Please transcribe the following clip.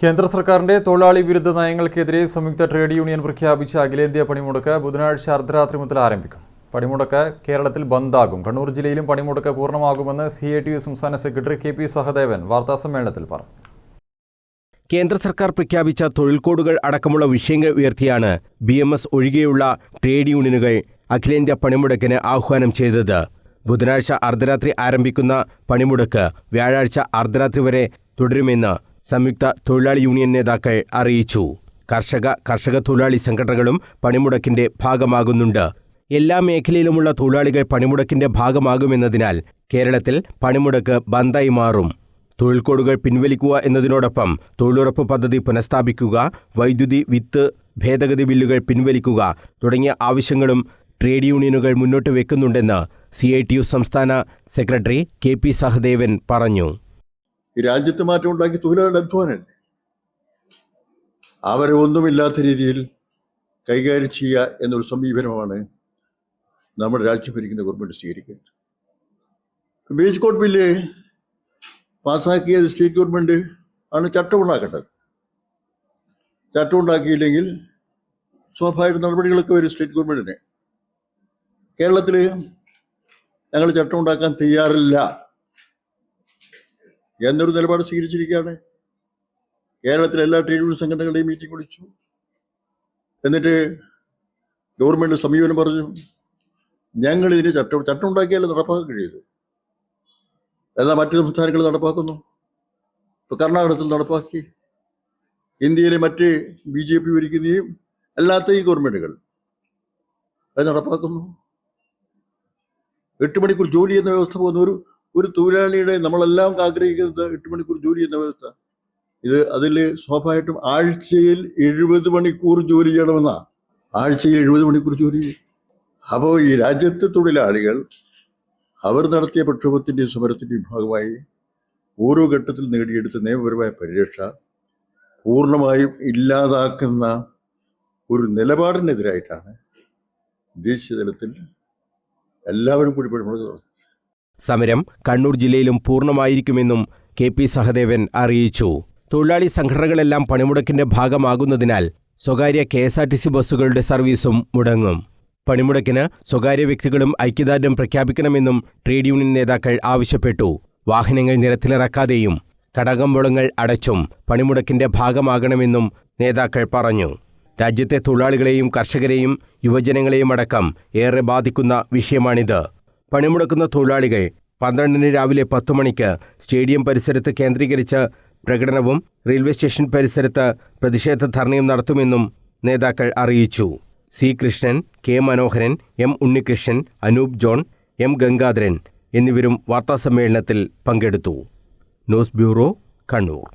കേന്ദ്ര സർക്കാരിന്റെ തൊഴിലാളി വിരുദ്ധ നയങ്ങൾക്കെതിരെ സംയുക്ത ട്രേഡ് യൂണിയൻ പ്രഖ്യാപിച്ച അഖിലേന്ത്യാ പണിമുടക്ക് ബുധനാഴ്ച അർദ്ധരാത്രി മുതൽ ആരംഭിക്കും. പണിമുടക്ക് കേരളത്തിൽ ബന്ദാകും. കണ്ണൂർ ജില്ലയിലും പണിമുടക്ക് പൂർണ്ണമാകുമെന്ന് CITU സംസ്ഥാന സെക്രട്ടറി KP സഹദേവൻ വാർത്താസമ്മേളനത്തിൽ പറഞ്ഞു. കേന്ദ്ര സർക്കാർ പ്രഖ്യാപിച്ച തൊഴിൽ കോഡുകൾ അടക്കമുള്ള വിഷയങ്ങൾ ഉയർത്തിയാണ് BMS ഒഴികെയുള്ള ട്രേഡ് യൂണിയനുകൾ അഖിലേന്ത്യാ പണിമുടക്കിന് ആഹ്വാനം ചെയ്തത്. ബുധനാഴ്ച അർദ്ധരാത്രി ആരംഭിക്കുന്ന പണിമുടക്ക് വ്യാഴാഴ്ച അർദ്ധരാത്രി വരെ തുടരുമെന്ന് സംയുക്ത തൊഴിലാളി യൂണിയൻ നേതാക്കൾ അറിയിച്ചു. കർഷക തൊഴിലാളി സംഘടനകളും പണിമുടക്കിന്റെ ഭാഗമാകുന്നുണ്ട്. എല്ലാ മേഖലയിലുമുള്ള തൊഴിലാളികൾ പണിമുടക്കിന്റെ ഭാഗമാകുമെന്നതിനാൽ കേരളത്തിൽ പണിമുടക്ക് ബന്ദായി മാറും. തൊഴിൽ കോഡുകൾ പിൻവലിക്കുക എന്നതിനോടൊപ്പം തൊഴിലുറപ്പ് പദ്ധതി പുനഃസ്ഥാപിക്കുക, വൈദ്യുതി വിത്ത് ഭേദഗതി ബില്ലുകൾ പിൻവലിക്കുക തുടങ്ങിയ ആവശ്യങ്ങളും ട്രേഡ് യൂണിയനുകൾ മുന്നോട്ട് വെക്കുന്നുണ്ടെന്ന് CITU സംസ്ഥാന സെക്രട്ടറി KP സഹദേവൻ പറഞ്ഞു. രാജ്യത്ത് മാറ്റം ഉണ്ടാക്കി തൊഴിലാളികളുടെ അധ്വാനല്ലേ, അവരെ ഒന്നുമില്ലാത്ത രീതിയിൽ കൈകാര്യം ചെയ്യുക എന്നൊരു സമീപനമാണ് നമ്മുടെ രാജ്യം ഭരിക്കുന്ന ഗവൺമെൻറ് സ്വീകരിക്കുന്നത്. വേജ് കോഡ് ബില്ല് പാസ്സാക്കിയത് സ്റ്റേറ്റ് ഗവൺമെൻറ് ആണ് ചട്ടം ഉണ്ടാക്കേണ്ടത്. ചട്ടം ഉണ്ടാക്കിയില്ലെങ്കിൽ സ്വാഭാവിക നടപടികളൊക്കെ വരും സ്റ്റേറ്റ് ഗവൺമെൻറ്റിന്. കേരളത്തിൽ ഞങ്ങൾ ചട്ടം ഉണ്ടാക്കാൻ തയ്യാറില്ല എന്നൊരു നിലപാട് സ്വീകരിച്ചിരിക്കുകയാണ്. കേരളത്തിലെ എല്ലാ ട്രേഡ് യൂണിയൻ സംഘടനകളുടെയും മീറ്റിംഗ് വിളിച്ചു. എന്നിട്ട് ഗവൺമെൻറ് സമീപനം പറഞ്ഞു, ഞങ്ങൾ ഇതിന് ചട്ടം ഉണ്ടാക്കിയാലും നടപ്പാക്കാൻ കഴിയുന്നത്. എന്നാൽ മറ്റ് സംസ്ഥാനങ്ങൾ നടപ്പാക്കുന്നു. ഇപ്പോൾ കർണാടകത്തിൽ നടപ്പാക്കി. ഇന്ത്യയിലെ മറ്റ് BJP ഭരിക്കുന്നതും അല്ലാത്ത ഈ ഗവൺമെൻറ്റുകൾ അത് നടപ്പാക്കുന്നു. 8 മണിക്കൂർ ജോലി എന്ന വ്യവസ്ഥ പോകുന്ന ഒരു തൊഴിലാളിയുടെ നമ്മളെല്ലാം ആഗ്രഹിക്കുന്നത് 8 മണിക്കൂർ ജോലി എന്ന വ്യവസ്ഥ. അതിൽ സ്വാഭാവികമായിട്ടും ആഴ്ചയിൽ 70 മണിക്കൂർ ജോലി ചെയ്യണമെന്നാ. ആഴ്ചയിൽ 70 മണിക്കൂർ ജോലി. അപ്പോൾ ഈ രാജ്യത്തെ തൊഴിലാളികൾ അവർ നടത്തിയ പ്രക്ഷോഭത്തിൻ്റെയും സമരത്തിൻ്റെയും ഭാഗമായി ഓരോ ഘട്ടത്തിൽ നേടിയെടുത്ത നിയമപരമായ പരിരക്ഷ പൂർണ്ണമായും ഇല്ലാതാക്കുന്ന ഒരു നിലപാടിനെതിരായിട്ടാണ് ദേശീയ തലത്തിൽ എല്ലാവരും കൂടി പണിമുടക്ക്. സമരം കണ്ണൂർ ജില്ലയിലും പൂർണ്ണമായിരിക്കുമെന്നും KP സഹദേവൻ അറിയിച്ചു. തൊഴിലാളി സംഘടനകളെല്ലാം പണിമുടക്കിന്റെ ഭാഗമാകുന്നതിനാൽ സ്വകാര്യ KSRTC ബസ്സുകളുടെ സർവീസും മുടങ്ങും. പണിമുടക്കിന് സ്വകാര്യ വ്യക്തികളും ഐക്യദാർഢ്യം പ്രഖ്യാപിക്കണമെന്നും ട്രേഡ് യൂണിയൻ നേതാക്കൾ ആവശ്യപ്പെട്ടു. വാഹനങ്ങൾ നിരത്തിലിറക്കാതെയും കടകമ്പോളങ്ങൾ അടച്ചും പണിമുടക്കിന്റെ ഭാഗമാകണമെന്നും നേതാക്കൾ പറഞ്ഞു. രാജ്യത്തെ തൊഴിലാളികളെയും കർഷകരെയും യുവജനങ്ങളെയും അടക്കം ഏറെ ബാധിക്കുന്ന വിഷയമാണിത്. പണിമുടക്കുന്ന തൊഴിലാളികൾ 12 രാവിലെ 10 മണിക്ക് സ്റ്റേഡിയം പരിസരത്ത് കേന്ദ്രീകരിച്ച് പ്രകടനവും റെയിൽവേ സ്റ്റേഷൻ പരിസരത്ത് പ്രതിഷേധ ധർണയും നടത്തുമെന്നും നേതാക്കൾ അറിയിച്ചു. C. കൃഷ്ണൻ, K. മനോഹരൻ, M. Unnikrishnan, Anoop John, M. Gangadharan എന്നിവരും വാർത്താസമ്മേളനത്തിൽ പങ്കെടുത്തു. News bureau, Kannur.